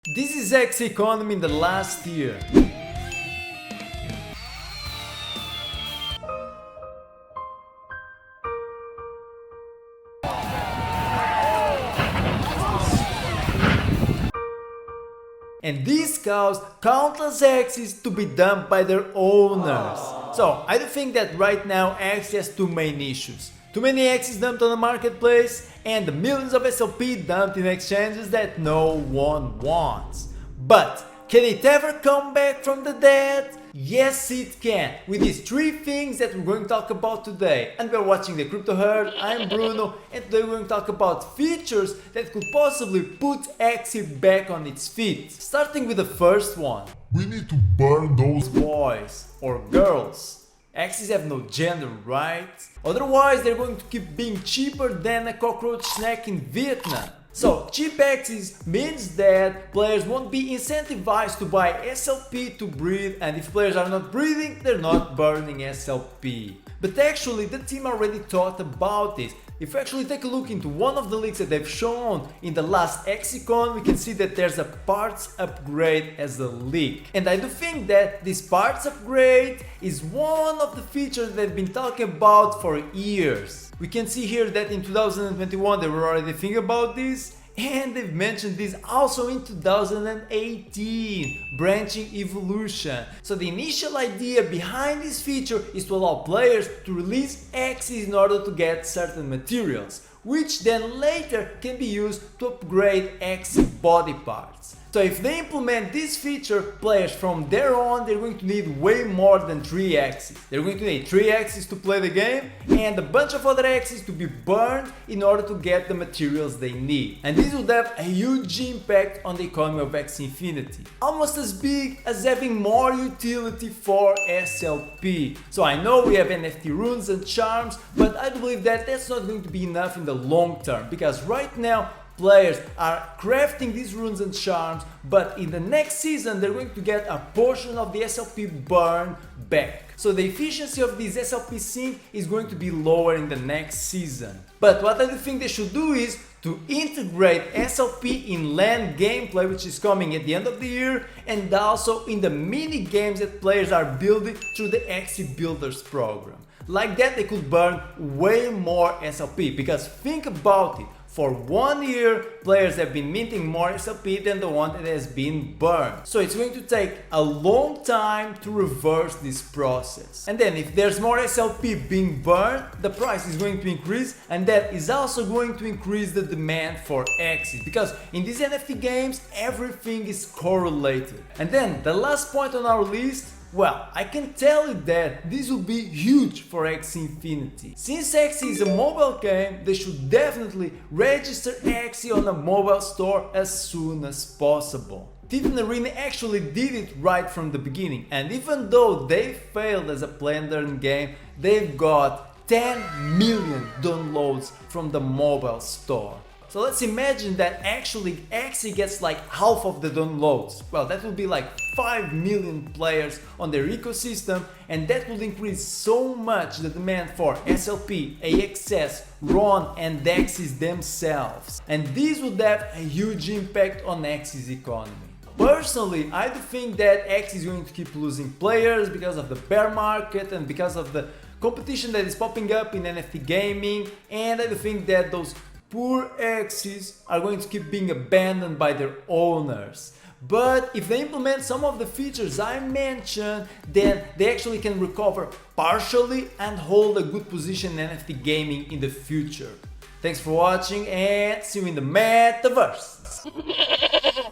This is Axie economy in the last year. And this caused countless Axies to be dumped by their owners. So I do think that right now Axie has two main issues. Too many Axies dumped on the marketplace and the millions of SLP dumped in exchanges that no one wants. But can it ever come back from the dead? Yes, it can, with these three things that we're going to talk about today. And we're watching the Crypto Herd, I'm Bruno, and today we're going to talk about features that could possibly put Axie back on its feet. Starting with the first one. We need to burn those Boys or girls. Axies have no gender, right? Otherwise, they're going to keep being cheaper than a cockroach snack in Vietnam. So, cheap Axies means that players won't be incentivized to buy SLP to breed, and if players are not breeding, they're not burning SLP. But actually, the team already thought about this. If we actually take a look into one of the leaks that they've shown in the last AxieCon, we can see that there's a parts upgrade as a leak. And I do think that this parts upgrade is one of the features they've been talking about for years. We can see here that in 2021 they were already thinking about this, and they've mentioned this also in 2018, branching evolution. So the initial idea behind this feature is to allow players to release Axies in order to get certain materials, which then later can be used to upgrade Axie body parts. So if they implement this feature, players from there on, they're going to need way more than 3 Axies. They're going to need 3 Axies to play the game and a bunch of other Axies to be burned in order to get the materials they need. And this would have a huge impact on the economy of Axie Infinity. Almost as big as having more utility for SLP. So I know we have NFT runes and charms, but I believe that that's not going to be enough in the long term, because right now players are crafting these runes and charms, but in the next season they're going to get a portion of the SLP burn back. So the efficiency of this SLP sink is going to be lower in the next season. But what I do think they should do is to integrate SLP in land gameplay, which is coming at the end of the year, and also in the mini games that players are building through the Axie Builders program. Like that they could burn way more SLP, because think about it. For 1 year, players have been minting more SLP than the one that has been burned. So it's going to take a long time to reverse this process. And then if there's more SLP being burned, the price is going to increase, and that is also going to increase the demand for Axies. Because in these NFT games, everything is correlated. And then the last point on our list, well, I can tell you that this will be huge for Axie Infinity. Since Axie is a mobile game, they should definitely register Axie on a mobile store as soon as possible. Titan Arena actually did it right from the beginning, and even though they failed as a play and learn game, they've got 10 million downloads from the mobile store. So let's imagine that actually Axie gets like half of the downloads. Well, that would be like 5 million players on their ecosystem, and that would increase so much the demand for SLP, AXS, RON and Axies themselves. And this would have a huge impact on Axie's economy. Personally, I do think that Axie is going to keep losing players because of the bear market and because of the competition that is popping up in NFT gaming, and I do think that those poor Axies are going to keep being abandoned by their owners. But if they implement some of the features I mentioned, then they actually can recover partially and hold a good position in NFT gaming in the future. Thanks for watching, and see you in the metaverse!